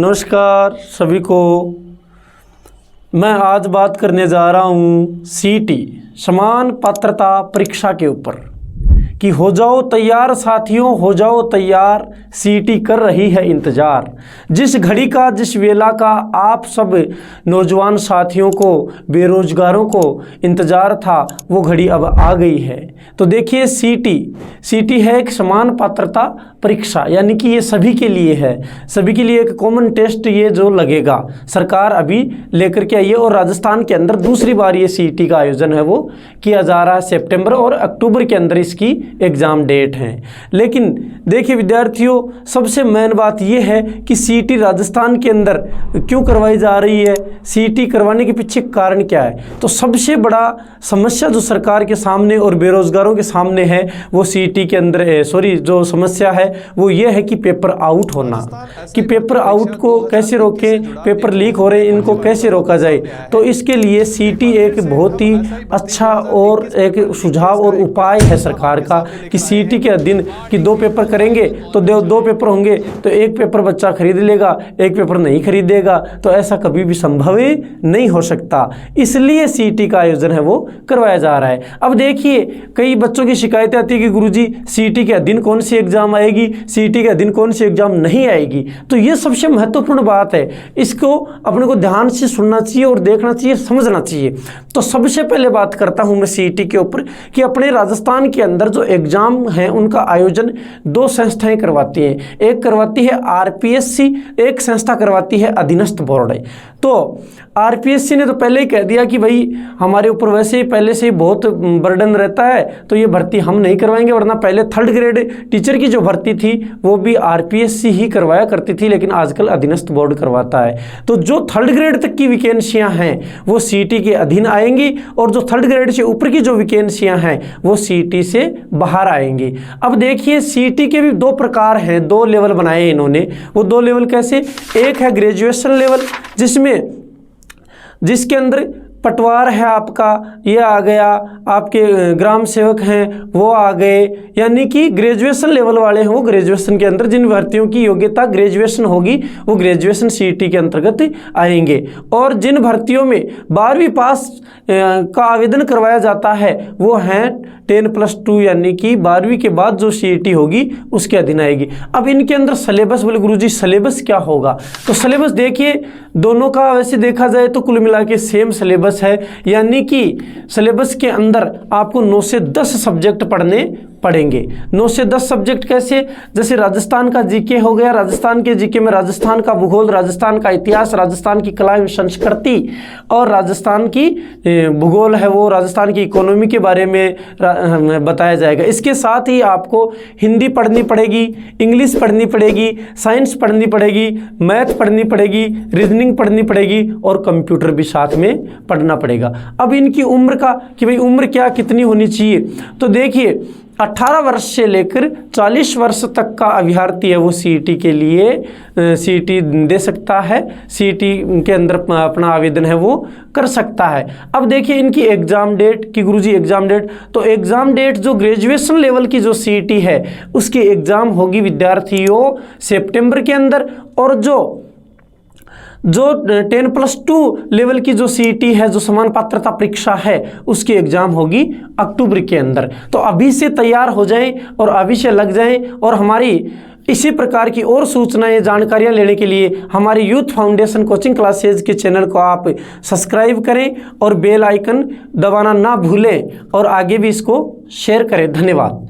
नमस्कार सभी को। मैं आज बात करने जा रहा हूँ सीटी समान पात्रता परीक्षा के ऊपर कि हो जाओ तैयार साथियों, हो जाओ तैयार, सीटी कर रही है इंतज़ार। जिस घड़ी का, जिस वेला का आप सब नौजवान साथियों को, बेरोजगारों को इंतज़ार था, वो घड़ी अब आ गई है। तो देखिए सीटी है एक समान पात्रता परीक्षा, यानी कि ये सभी के लिए है, सभी के लिए एक कॉमन टेस्ट ये जो लगेगा, सरकार अभी लेकर के आई है। और राजस्थान के अंदर दूसरी बार ये सीटी का आयोजन है वो किया जा रहा है। सितंबर और अक्टूबर के अंदर इसकी एग्ज़ाम डेट हैं। लेकिन देखिए विद्यार्थियों, सबसे मेन बात यह है कि सीटी राजस्थान के अंदर क्यों करवाई जा रही है, सीटी करवाने के पीछे कारण क्या है। तो सबसे बड़ा समस्या जो सरकार के सामने और बेरोजगारों के सामने है वो सीटी के अंदर जो समस्या है वो ये है कि पेपर आउट होना, कि पेपर आउट को कैसे रोकें, पेपर लीक हो रहे हैं इनको कैसे रोका जाए। तो इसके लिए सीटी एक बहुत ही अच्छा और एक सुझाव और उपाय है सरकार का कि सीटी के दिन कि 2 पेपर करेंगे तो 2 पेपर होंगे, तो 1 पेपर बच्चा खरीद लेगा, 1 पेपर नहीं खरीदेगा। तो ऐसा कभी भी संभव नहीं हो सकता, इसलिए सीटी का आयोजन है वो करवाया जा रहा है। अब देखिए कई बच्चों की शिकायतें आती है कि गुरुजी सीटी के दिन कौन सी एग्जाम आएगी, सीटी के दिन कौन सी एग्जाम नहीं आएगी। तो ये सबसे महत्वपूर्ण बात है, इसको अपने को ध्यान से सुनना चाहिए और देखना चाहिए, समझना चाहिए। तो सबसे पहले बात करता हूं मैं सीटी के ऊपर कि अपने राजस्थान के अंदर जो एग्जाम है उनका आयोजन 2 संस्थाएं करवाती हैं। एक करवाती है आरपीएससी, एक संस्था करवाती है अधीनस्थ बोर्ड। तो आरपीएससी ने तो पहले ही कह दिया कि भाई हमारे ऊपर वैसे ही पहले से ही बहुत बर्डन रहता है, तो ये भर्ती हम नहीं करवाएंगे। वरना पहले 3rd ग्रेड टीचर की जो भर्ती थी वो भी आरपीएससी ही करवाया करती थी, लेकिन आजकल अधीनस्थ बोर्ड करवाता है। तो जो 3rd ग्रेड तक की वैकेंसियां हैं वो सीटी के अधीन आएंगी, और जो 3rd ग्रेड से ऊपर की जो वैकेंसियां हैं वो सीटी से बाहर आएंगी। अब देखिए सीटी के भी 2 प्रकार हैं, 2 लेवल बनाए इन्होंने। वो 2 लेवल कैसे, एक है ग्रेजुएशन लेवल जिसके अंदर पटवार है आपका, ये आ गया, आपके ग्राम सेवक हैं वो आ गए, यानी कि ग्रेजुएशन लेवल वाले हैं वो ग्रेजुएशन के अंदर, जिन भर्तियों की योग्यता ग्रेजुएशन होगी वो ग्रेजुएशन सीटी के अंतर्गत आएंगे। और जिन भर्तियों में 12वीं पास का आवेदन करवाया जाता है वो हैं 10+2, यानी कि 12वीं के बाद जो सीटी होगी उसके अधीन आएगी। अब इनके अंदर सिलेबस, बोले गुरुजी सिलेबस क्या होगा। तो सिलेबस देखिए दोनों का वैसे देखा जाए तो कुल मिला के सेम सिलेबस है, यानी कि सिलेबस के अंदर आपको 9 से 10 सब्जेक्ट पढ़ने पढ़ेंगे। 9 से 10 सब्जेक्ट कैसे, जैसे राजस्थान का जीके हो गया, राजस्थान के जीके में राजस्थान का भूगोल, राजस्थान का इतिहास, राजस्थान की कला एवं संस्कृति, और राजस्थान की भूगोल है वो राजस्थान की इकोनॉमी के बारे में बताया जाएगा। इसके साथ ही आपको हिंदी पढ़नी पड़ेगी, इंग्लिश पढ़नी पड़ेगी, साइंस पढ़नी पड़ेगी, मैथ पढ़नी पड़ेगी, रीजनिंग पढ़नी पड़ेगी, और कंप्यूटर भी साथ में पढ़ना पड़ेगा। अब इनकी उम्र का कि भाई उम्र क्या कितनी होनी चाहिए, तो देखिए 18 वर्ष से लेकर 40 वर्ष तक का अभ्यर्थी है वो सीटी के लिए सीटी दे सकता है, सीटी के अंदर अपना आवेदन है वो कर सकता है। अब देखिए इनकी एग्ज़ाम डेट कि गुरुजी एग्ज़ाम डेट, तो एग्ज़ाम डेट जो ग्रेजुएशन लेवल की जो सीटी है उसकी एग्ज़ाम होगी विद्यार्थियों सितंबर के अंदर, और जो 10+2 लेवल की जो सीटी है, जो समान पात्रता परीक्षा है, उसकी एग्जाम होगी अक्टूबर के अंदर। तो अभी से तैयार हो जाएं और अभी से लग जाएं, और हमारी इसी प्रकार की और सूचनाएं जानकारियां लेने के लिए हमारी यूथ फाउंडेशन कोचिंग क्लासेज के चैनल को आप सब्सक्राइब करें और बेल आइकन दबाना ना भूलें, और आगे भी इसको शेयर करें। धन्यवाद।